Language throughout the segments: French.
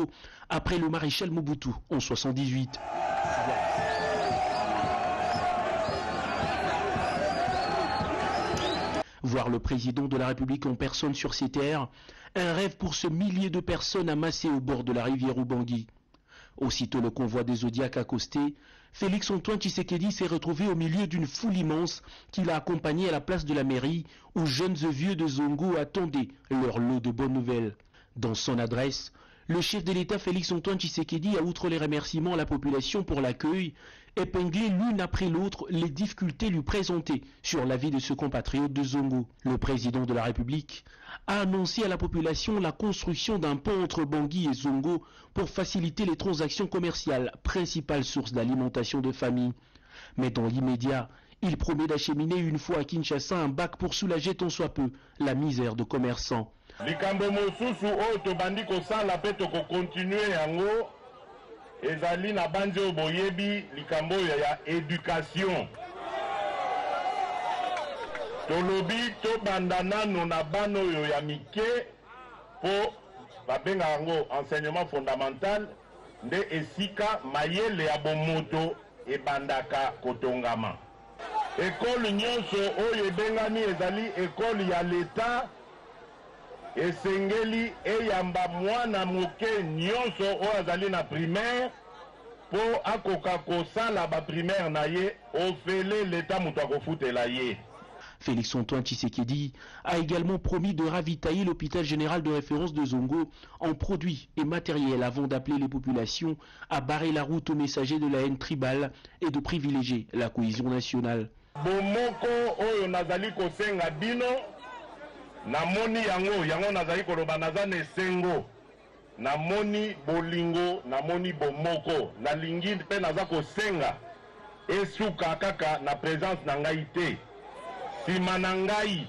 Zongo après le maréchal Mobutu en 1978. Voir le président de la République en personne sur ces terres, un rêve pour ce millier de personnes amassées au bord de la rivière Ubangui. Aussitôt le convoi des Zodiacs accosté, Félix-Antoine Tshisekedi s'est retrouvé au milieu d'une foule immense qui l'a accompagné à la place de la mairie où jeunes et vieux de Zongo attendaient leur lot de bonnes nouvelles. Dans son adresse, le chef de l'État Félix-Antoine Tshisekedi a, outre les remerciements à la population pour l'accueil, épinglé l'une après l'autre les difficultés lui présentées sur la vie de ce compatriote de Zongo. Le président de la République a annoncé à la population la construction d'un pont entre Bangui et Zongo pour faciliter les transactions commerciales, principale source d'alimentation de famille. Mais dans l'immédiat, il promet d'acheminer une fois à Kinshasa un bac pour soulager tant soit peu la misère de commerçants. Likambo mosusu oyo tobandi kosala pe tokokontinue yango ezali na banze oyo boyebi likambo ya éducation. Tolobi tobanda nano na bana oyo ya mike po babenga yango enseignement fondamental nde esika mayele ya bomoto ebandaka kotongama. Ekole nyonso oyo ebengani ezali ekole ya l'État esengeli eyamba mwana moke nyonso oyo azali na primaire po akoka kosala ba primaire na ye ofele l'État moto akofutela ye. Félix-Antoine Tshisekedi a également promis de ravitailler l'hôpital général de référence de Zongo en produits et matériel avant d'appeler les populations à barrer la route aux messagers de la haine tribale et de privilégier la cohésion nationale. Bomoko oyo nazali kosenga bino namoni yango nazali koloba naza na esengo namoni bolingo namoni bomoko nalingi mpe naza kosenga esuka kaka na présence na ngai te sima na ngai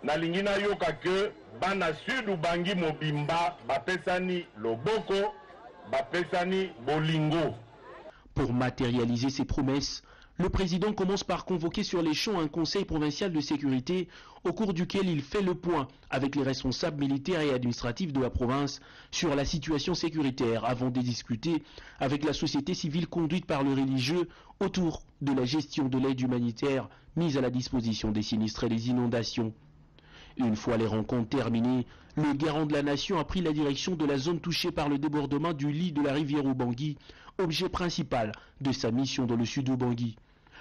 nalingi nayoka ke bana sud Ubangi mobimba bapesani loboko bapesani bolingo. Pour matérialiser ses promesses, le président commence par convoquer sur les champs un conseil provincial de sécurité au cours duquel il fait le point avec les responsables militaires et administratifs de la province sur la situation sécuritaire avant de discuter avec la société civile conduite par le religieux autour de la gestion de l'aide humanitaire mise à la disposition des sinistrés des inondations. Une fois les rencontres terminées, le garant de la nation a pris la direction de la zone touchée par le débordement du lit de la rivière Ubangui, objet principal de sa mission dans le sud Ubangui.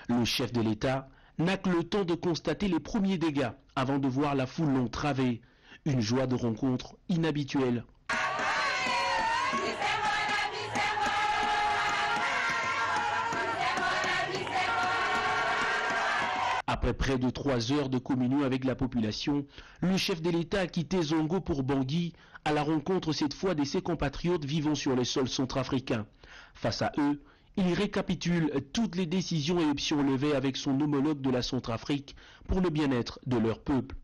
Le chef de l'État n'a que le temps de constater les premiers dégâts avant de voir la foule l'entraver. Une joie de rencontre inhabituelle. Après près de 3 heures de communion avec la population, le chef de l'État a quitté Zongo pour Bangui, à la rencontre cette fois de ses compatriotes vivant sur le sol centrafricain. Face à eux, il récapitule toutes les décisions et options levées avec son homologue de la Centrafrique pour le bien-être de leur peuple.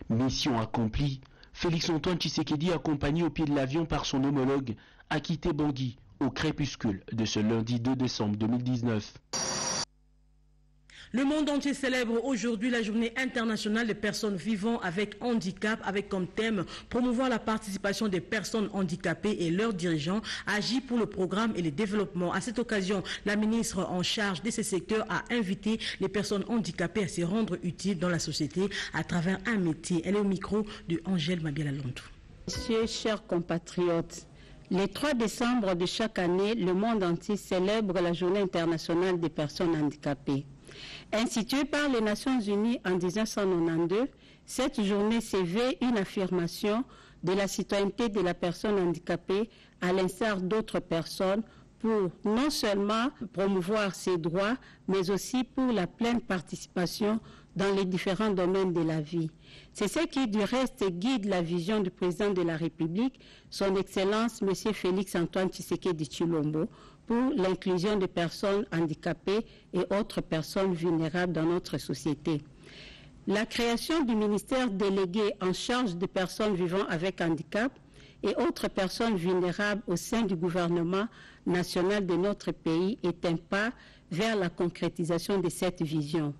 Mission accomplie, Félix-Antoine Tshisekedi, accompagné au pied de l'avion par son homologue, a quitté Bangui au crépuscule de ce lundi 2 décembre 2019. Le monde entier célèbre aujourd'hui la journée internationale des personnes vivant avec handicap, avec comme thème promouvoir la participation des personnes handicapées et leurs dirigeants, agit pour le programme et le développement. À cette occasion, la ministre en charge de ce secteur a invité les personnes handicapées à se rendre utiles dans la société à travers un métier. Elle est au micro de Angèle Mabiala-Londou. Messieurs, chers compatriotes, le 3 décembre de chaque année, le monde entier célèbre la journée internationale des personnes handicapées. Instituée par les Nations Unies en 1992, cette journée s'éveille une affirmation de la citoyenneté de la personne handicapée à l'instar d'autres personnes pour non seulement promouvoir ses droits, mais aussi pour la pleine participation dans les différents domaines de la vie. C'est ce qui, du reste, guide la vision du président de la République, son Excellence M. Félix-Antoine Tshisekedi Tshilombo, pour l'inclusion des personnes handicapées et autres personnes vulnérables dans notre société. La création du ministère délégué en charge des personnes vivant avec handicap et autres personnes vulnérables au sein du gouvernement national de notre pays est un pas vers la concrétisation de cette vision.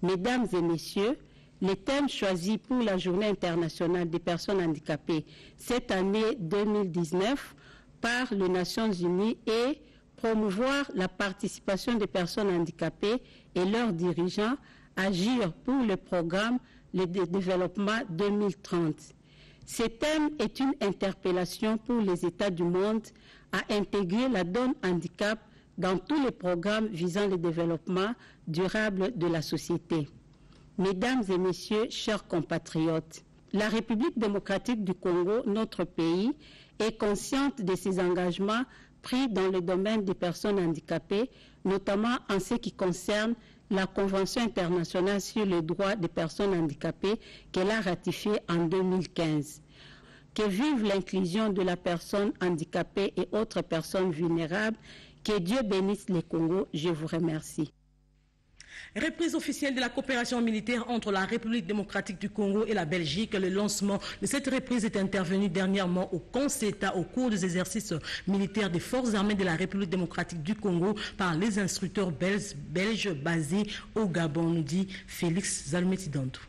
Mesdames et messieurs, Les thèmes choisis pour la Journée internationale des personnes handicapées cette année 2019 par les Nations Unies est promouvoir la participation des personnes handicapées et leurs dirigeants, agir pour le programme de développement 2030. Ce thème est une interpellation pour les États du monde à intégrer la donne handicap dans tous les programmes visant le développement durable de la société. Mesdames et messieurs, chers compatriotes, la République démocratique du Congo, notre pays, est consciente de ses engagements pris dans le domaine des personnes handicapées, notamment en ce qui concerne la Convention internationale sur les droits des personnes handicapées qu'elle a ratifiée en 2015. Que vive l'inclusion de la personne handicapée et autres personnes vulnérables. Que Dieu bénisse le Congo. Je vous remercie. Reprise officielle de la coopération militaire entre la République démocratique du Congo et la Belgique. Le lancement de cette reprise est intervenu dernièrement au CONCETA au cours des exercices militaires des forces armées de la République démocratique du Congo par les instructeurs belges basés au Gabon, nous dit Félix Zalmetidantou.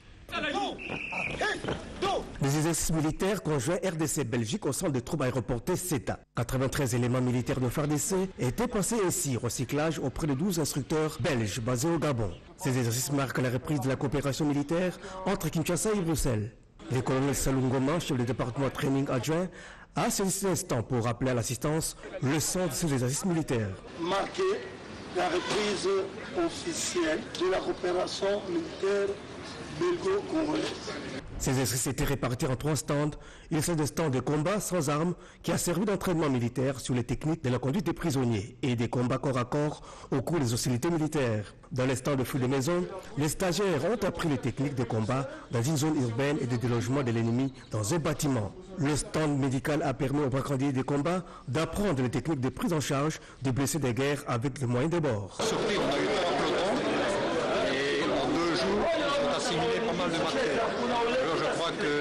Les exercices militaires conjoints RDC-Belgique au centre de troupes aéroportées CETA. 93 éléments militaires de FARDC étaient passés ainsi recyclage auprès de 12 instructeurs belges basés au Gabon. Ces exercices marquent la reprise de la coopération militaire entre Kinshasa et Bruxelles. Le colonel Salou Ngoma, chef du département training adjoint, a saisi cet instant pour rappeler à l'assistance le sens de ces exercices militaires. Marquer la reprise officielle de la coopération militaire belgo-congolaise. Ces exercices étaient répartis en 3 stands. Il s'agit d'un stand de combat sans armes qui a servi d'entraînement militaire sur les techniques de la conduite des prisonniers et des combats corps à corps au cours des hostilités militaires. Dans les stands de fouilles de maison, les stagiaires ont appris les techniques de combat dans une zone urbaine et de délogement de l'ennemi dans un bâtiment. Le stand médical a permis aux brigadiers des combats d'apprendre les techniques de prise en charge des blessés de guerre avec les moyens de bord. Surpris, on a eu 3 pelotons et en 2 jours, on a assimilé pas mal de matériel. Alors je crois que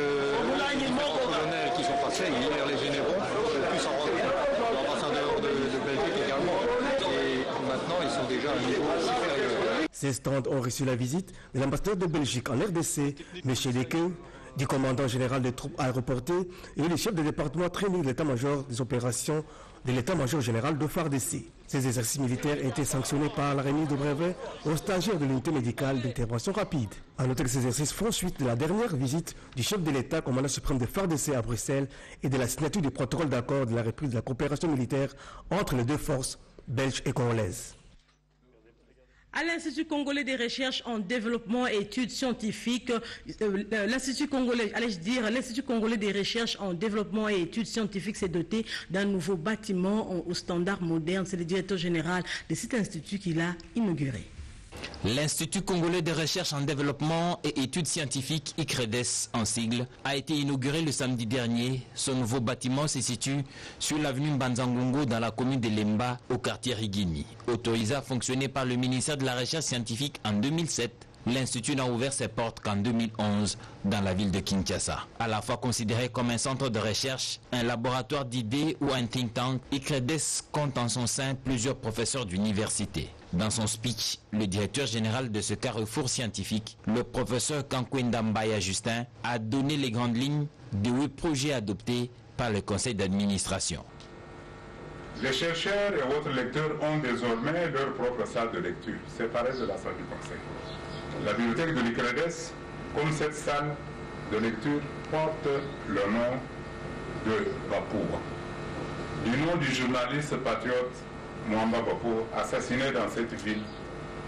les différents colonels qui sont passés, hier les généraux, ont pu s'en rendre compte. L'ambassadeur de Belgique également. Et maintenant, ils sont déjà à un niveau supérieur. Ces stands ont reçu la visite de l'ambassadeur de Belgique en RDC, M. Deke, du commandant général des troupes aéroportées et du chef de département training de l'état-major des opérations de l'état-major général de FARDC. Ces exercices militaires étaient sanctionnés par la remise de brevets aux stagiaires de l'unité médicale d'intervention rapide. À noter que ces exercices font suite de la dernière visite du chef de l'État, commandant suprême de FARDC à Bruxelles, et de la signature du protocole d'accord de la reprise de la coopération militaire entre les 2 forces belges et congolaises. À l'Institut congolais des recherches en développement et études scientifiques, l'Institut congolais des recherches en développement et études scientifiques s'est doté d'un nouveau bâtiment aux standards modernes. C'est le directeur général de cet institut qui l'a inauguré. L'Institut congolais de recherche en développement et études scientifiques, ICREDES en sigle, a été inauguré le samedi dernier. Ce nouveau bâtiment se situe sur l'avenue Mbanzangongo dans la commune de Lemba, au quartier Rigini. Autorisé à fonctionner par le ministère de la Recherche scientifique en 2007, l'Institut n'a ouvert ses portes qu'en 2011 dans la ville de Kinshasa. À la fois considéré comme un centre de recherche, un laboratoire d'idées ou un think tank, ICREDES compte en son sein plusieurs professeurs d'université. Dans son speech, le directeur général de ce carrefour scientifique, le professeur Kankwenda Mbaya Justin, a donné les grandes lignes des 8 projets adoptés par le conseil d'administration. Les chercheurs et autres lecteurs ont désormais leur propre salle de lecture, séparée de la salle du conseil. La bibliothèque de l'ICREDES, comme cette salle de lecture, porte le nom de Bapoua, du nom du journaliste patriote Mwamba Bapoua, assassiné dans cette ville,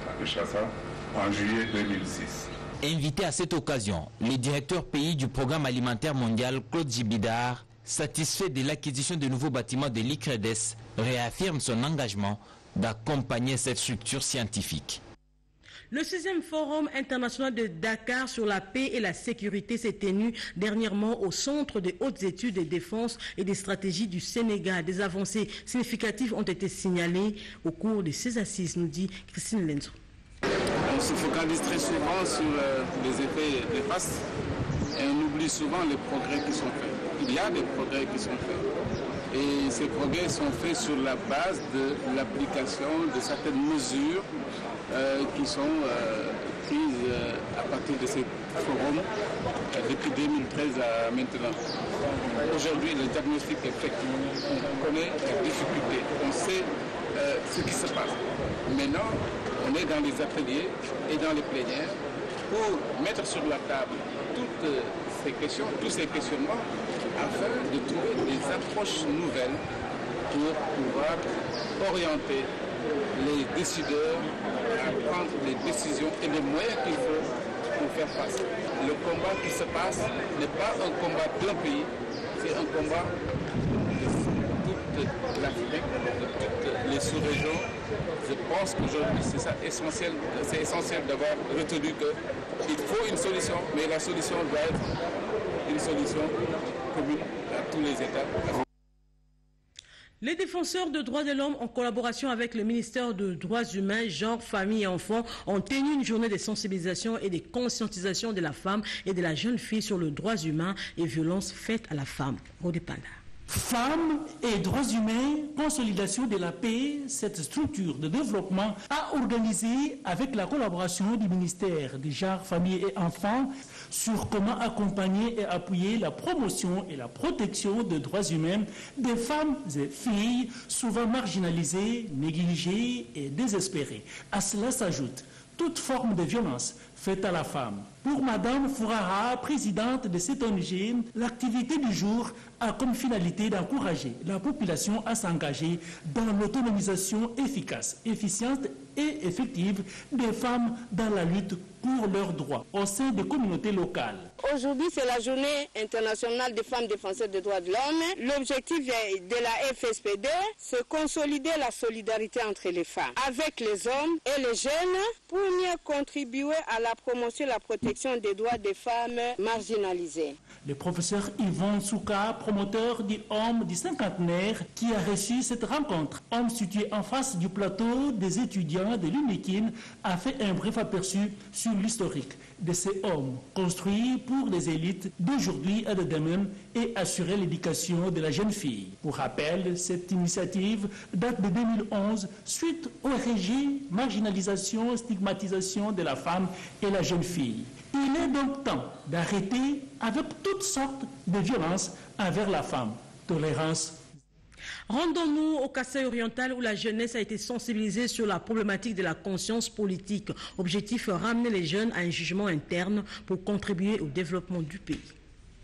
à Kinshasa, en juillet 2006. Invité à cette occasion, le directeur pays du programme alimentaire mondial, Claude Jibidar, satisfait de l'acquisition de nouveaux bâtiments de l'ICREDES, réaffirme son engagement d'accompagner cette structure scientifique. Le 6e Forum international de Dakar sur la paix et la sécurité s'est tenu dernièrement au Centre de hautes études de défense et des stratégies du Sénégal. Des avancées significatives ont été signalées au cours de ces assises, nous dit Christine Lenzo. On se focalise très souvent sur les effets néfastes et on oublie souvent les progrès qui sont faits. Il y a des progrès qui sont faits et ces progrès sont faits sur la base de l'application de certaines mesures qui sont prises à partir partir de ces forums depuis 2013 à maintenant. Aujourd'hui, le diagnostic est fait. On connaît les difficultés, on sait ce qui se passe. Maintenant, on est dans les ateliers et dans les plénières pour mettre sur la table toutes ces questions, tous ces questionnements, afin de trouver des approches nouvelles pour pouvoir orienter les décideurs à prendre les décisions et les moyens qu'il faut pour faire face. Le combat qui se passe n'est pas un combat d'un pays, c'est un combat de toute l'Afrique, de toutes les sous-régions. Je pense qu'aujourd'hui c'est essentiel d'avoir retenu qu'il faut une solution, mais la solution doit être une solution commune à tous les États. Les défenseurs de droits de l'homme, en collaboration avec le ministère des Droits humains, Genre, Famille et Enfants, ont tenu une journée de sensibilisation et de conscientisation de la femme et de la jeune fille sur les droits humains et violences faites à la femme. Rodépanda. Femmes et droits humains, consolidation de la paix, cette structure de développement a organisé avec la collaboration du ministère des Genre, Famille et Enfants sur comment accompagner et appuyer la promotion et la protection des droits humains des femmes et filles souvent marginalisées, négligées et désespérées. À cela s'ajoute toute forme de violence faite à la femme. Pour Madame Fourara, présidente de cette ONG, l'activité du jour a comme finalité d'encourager la population à s'engager dans l'autonomisation efficace, efficiente et effective des femmes dans la lutte pour leurs droits au sein des communautés locales. Aujourd'hui, c'est la journée internationale des femmes défenseurs des droits de l'homme. L'objectif de la FSPD, c'est consolider la solidarité entre les femmes avec les hommes et les jeunes pour mieux contribuer à la promotion et la protection des droits des femmes marginalisées. Le professeur Yvon Souka, promoteur du Homme du Cinquantenaire, qui a reçu cette rencontre, homme situé en face du plateau des étudiants de l'UNIKIN, a fait un bref aperçu sur l'historique de ces hommes construits pour les élites d'aujourd'hui et de demain et assurer l'éducation de la jeune fille. Pour rappel, cette initiative date de 2011 suite au régime marginalisation, stigmatisation de la femme et la jeune fille. Il est donc temps d'arrêter avec toutes sortes de violences envers la femme. Tolérance. Rendons-nous au Kasaï oriental où la jeunesse a été sensibilisée sur la problématique de la conscience politique. Objectif, ramener les jeunes à un jugement interne pour contribuer au développement du pays.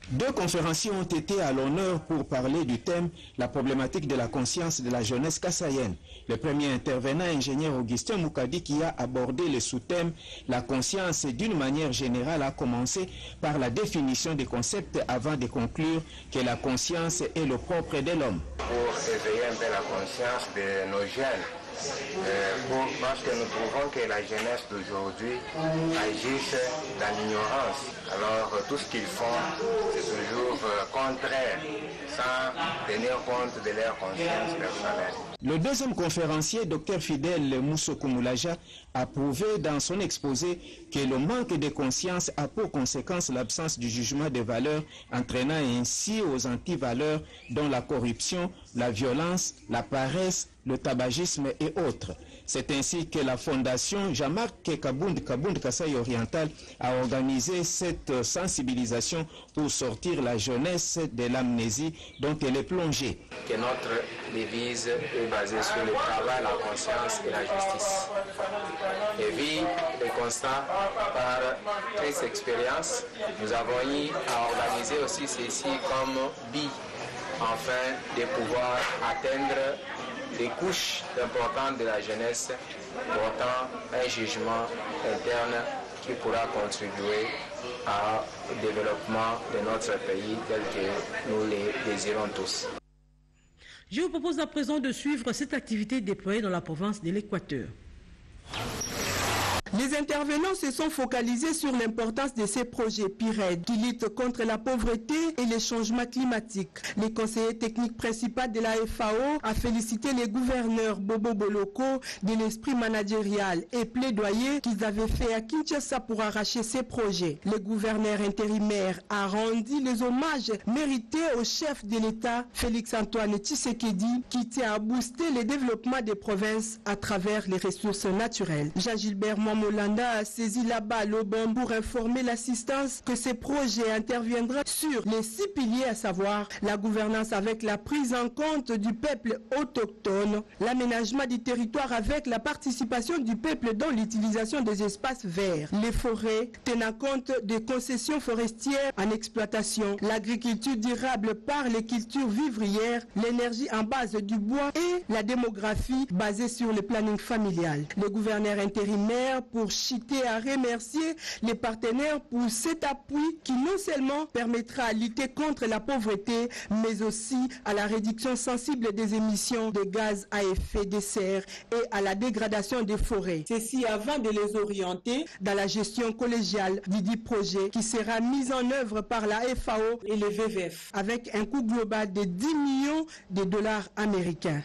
Deux conférenciers ont été à l'honneur pour parler du thème « La problématique de la conscience de la jeunesse kassaïenne ». Le premier intervenant, ingénieur Augustin Moukadi, qui a abordé le sous-thème « La conscience d'une manière générale » a commencé par la définition des concepts avant de conclure que la conscience est le propre de l'homme. Pour éveiller un peu la conscience de nos jeunes, parce que nous trouvons que la jeunesse d'aujourd'hui agisse dans l'ignorance. Alors tout ce qu'ils font, c'est toujours contraire, sans tenir compte de leur conscience personnelle. Le deuxième conférencier, Dr Fidel Moussokoumulaja, a prouvé dans son exposé que le manque de conscience a pour conséquence l'absence du jugement des valeurs, entraînant ainsi aux antivaleurs dont la corruption, la violence, la paresse, le tabagisme et autres. C'est ainsi que la fondation Jean-Marc Kabound Kasaï Oriental a organisé cette sensibilisation pour sortir la jeunesse de l'amnésie dont elle est plongée. Que notre devise est basée sur le travail, la conscience et la justice. Et vu le constat par 13 expériences, nous avons eu à organiser aussi ceci comme BI, afin de pouvoir atteindre des couches importantes de la jeunesse, portant un jugement interne qui pourra contribuer au développement de notre pays tel que nous le désirons tous. Je vous propose à présent de suivre cette activité déployée dans la province de l'Équateur. Les intervenants se sont focalisés sur l'importance de ces projets PIRED qui luttent contre la pauvreté et les changements climatiques. Le conseiller technique principal de la FAO a félicité les gouverneurs Bobo Boloko de l'esprit managérial et plaidoyer qu'ils avaient fait à Kinshasa pour arracher ces projets. Le gouverneur intérimaire a rendu les hommages mérités au chef de l'État, Félix-Antoine Tshisekedi, qui tient à booster le développement des provinces à travers les ressources naturelles. Jean-Gilbert Mohamed Molanda a saisi la balle au bon pour informer l'assistance que ces projets interviendront sur les 6 piliers, à savoir la gouvernance avec la prise en compte du peuple autochtone, l'aménagement du territoire avec la participation du peuple dans l'utilisation des espaces verts, les forêts tenant compte des concessions forestières en exploitation, l'agriculture durable par les cultures vivrières, l'énergie en base du bois et la démographie basée sur le planning familial. Le gouverneur intérimaire pour Chité a remercié les partenaires pour cet appui qui non seulement permettra à lutter contre la pauvreté, mais aussi à la réduction sensible des émissions de gaz à effet de serre et à la dégradation des forêts. Ceci avant de les orienter dans la gestion collégiale du dit projet qui sera mis en œuvre par la FAO et le WWF avec un coût global de 10 millions de dollars américains.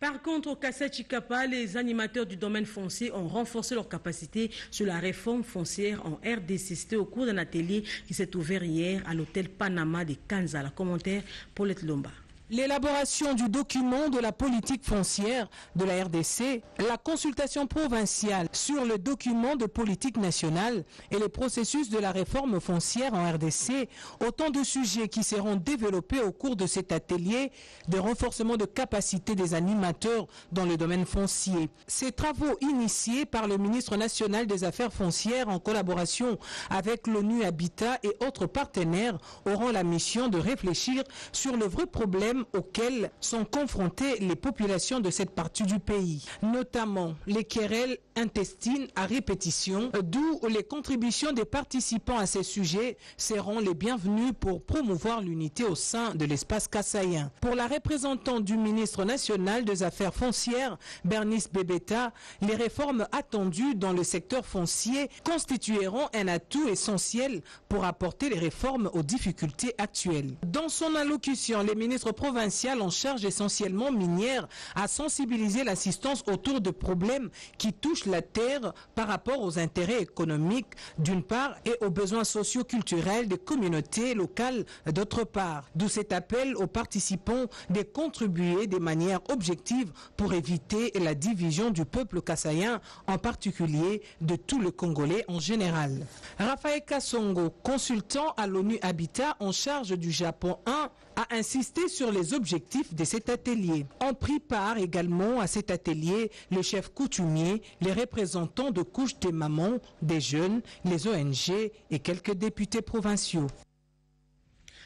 Par contre, au Kassai-Chikapa, les animateurs du domaine foncier ont renforcé leur capacité sur la réforme foncière en RDC au cours d'un atelier qui s'est ouvert hier à l'hôtel Panama de Kanza. La commentaire, Paulette Lomba. L'élaboration du document de la politique foncière de la RDC, la consultation provinciale sur le document de politique nationale et les processus de la réforme foncière en RDC, autant de sujets qui seront développés au cours de cet atelier de renforcement de capacité des animateurs dans le domaine foncier. Ces travaux initiés par le ministre national des Affaires foncières en collaboration avec l'ONU Habitat et autres partenaires auront la mission de réfléchir sur le vrai problème auxquelles sont confrontées les populations de cette partie du pays, notamment les querelles intestines à répétition, d'où les contributions des participants à ces sujets seront les bienvenues pour promouvoir l'unité au sein de l'espace kassaïen. Pour la représentante du ministre national des Affaires foncières, Bernice Bebeta, les réformes attendues dans le secteur foncier constitueront un atout essentiel pour apporter les réformes aux difficultés actuelles. Dans son allocution, le ministre provincial en charge essentiellement minière a sensibilisé l'assistance autour de problèmes qui touchent la terre par rapport aux intérêts économiques d'une part et aux besoins socio-culturels des communautés locales d'autre part. D'où cet appel aux participants de contribuer de manière objective pour éviter la division du peuple kassaïen, en particulier de tout le Congolais en général. Raphaël Kassongo, consultant à l'ONU Habitat en charge du Japon 1, a insisté sur les objectifs de cet atelier. Ont pris part également à cet atelier le chef coutumier, les représentants de couches des mamans, des jeunes, les ONG et quelques députés provinciaux.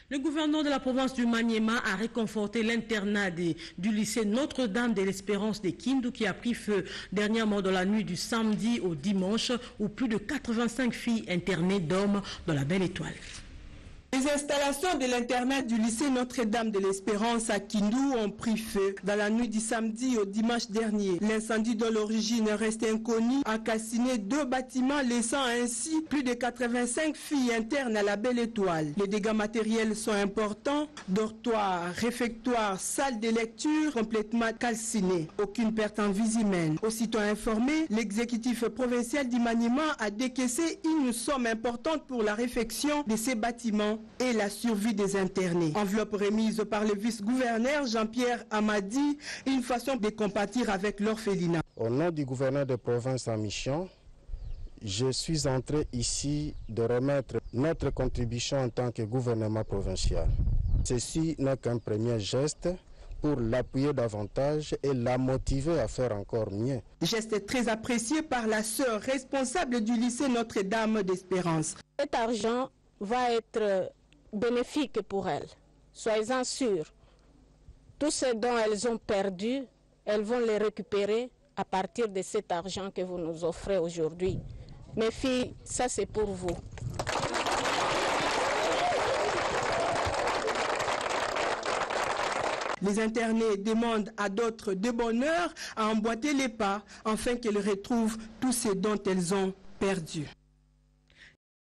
Le gouverneur de la province du Maniema a réconforté l'internat du lycée Notre-Dame de l'Espérance de Kindu qui a pris feu dernièrement dans la nuit du samedi au dimanche où plus de 85 filles internées dorment dans la Belle Étoile. Les installations de l'internat du lycée Notre-Dame de l'Espérance à Kindu ont pris feu dans la nuit du samedi au dimanche dernier. L'incendie dont l'origine reste inconnue a calciné 2 bâtiments, laissant ainsi plus de 85 filles internes à la Belle Étoile. Les dégâts matériels sont importants. Dortoirs, réfectoires, salles de lecture complètement calcinées. Aucune perte en vie humaine. Aussitôt informé, l'exécutif provincial du Maniema a décaissé une somme importante pour la réfection de ces bâtiments et la survie des internés. Enveloppe remise par le vice-gouverneur Jean-Pierre Amadi, une façon de compatir avec l'orphelinat. Au nom du gouverneur de province en mission, je suis entré ici de remettre notre contribution en tant que gouvernement provincial. Ceci n'est qu'un premier geste pour l'appuyer davantage et la motiver à faire encore mieux. Geste très apprécié par la sœur responsable du lycée Notre-Dame d'Espérance. Cet argent va être bénéfique pour elles. Soyez-en sûrs. Tout ce dont elles ont perdu, elles vont les récupérer à partir de cet argent que vous nous offrez aujourd'hui. Mes filles, ça c'est pour vous. Les internés demandent à d'autres de bonne heure à emboîter les pas afin qu'elles retrouvent tout ce dont elles ont perdu.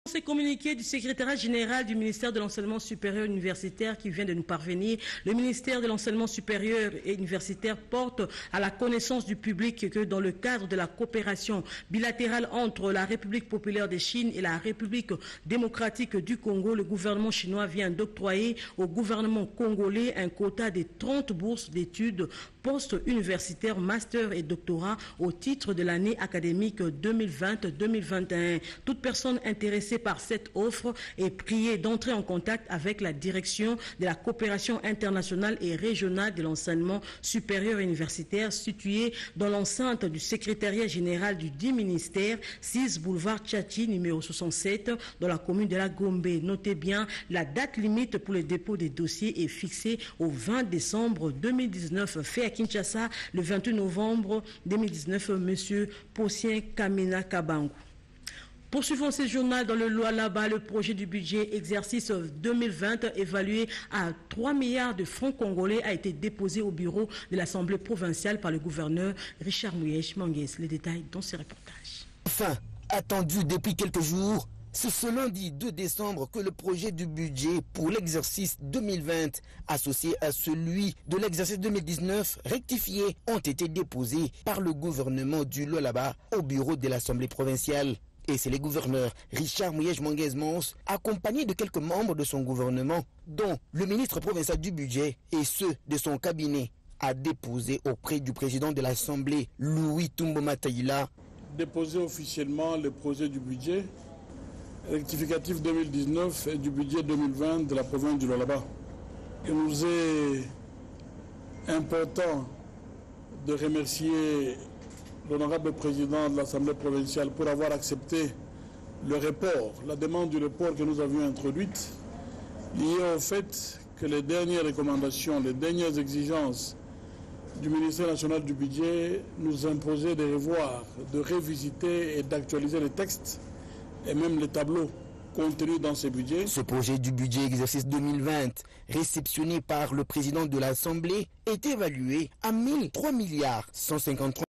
C'est communiqué du secrétariat général du ministère de l'enseignement supérieur universitaire qui vient de nous parvenir. Le ministère de l'enseignement supérieur et universitaire porte à la connaissance du public que dans le cadre de la coopération bilatérale entre la République populaire de Chine et la République démocratique du Congo, le gouvernement chinois vient d'octroyer au gouvernement congolais un quota de 30 bourses d'études post-universitaires, master et doctorat au titre de l'année académique 2020-2021. Toute personne intéressée par cette offre est priée d'entrer en contact avec la direction de la coopération internationale et régionale de l'enseignement supérieur et universitaire située dans l'enceinte du secrétariat général du dit ministère, 6 boulevard Tchachi, numéro 67, dans la commune de la Gombe. Notez bien, la date limite pour le dépôt des dossiers est fixée au 20 décembre 2019. Fait à Kinshasa, le 28 novembre 2019, M. Possien Kamina Kabangu. Poursuivons ce journal dans le Lualaba. Le projet du budget exercice 2020 évalué à 3 milliards de francs congolais a été déposé au bureau de l'Assemblée provinciale par le gouverneur Richard Muyej-Manguez. Les détails dans ce reportage. Enfin, attendu depuis quelques jours, c'est ce lundi 2 décembre que le projet du budget pour l'exercice 2020, associé à celui de l'exercice 2019, rectifié, ont été déposés par le gouvernement du Lualaba au bureau de l'Assemblée provinciale. Et c'est le gouverneur Richard Muyej-Manguez, accompagné de quelques membres de son gouvernement, dont le ministre provincial du budget et ceux de son cabinet, a déposé auprès du président de l'Assemblée, Louis Tumbo-Mataïla. Déposer officiellement le projet du budget rectificatif 2019 et du budget 2020 de la province du Lualaba. Il nous est important de remercier l'honorable président de l'Assemblée provinciale pour avoir accepté le report, la demande du report que nous avions introduite, liée au fait que les dernières recommandations, les dernières exigences du ministère national du budget nous imposaient de revoir, de revisiter et d'actualiser les textes et même les tableaux contenus dans ce budget. Ce projet du budget exercice 2020, réceptionné par le président de l'Assemblée, est évalué à 1 003 153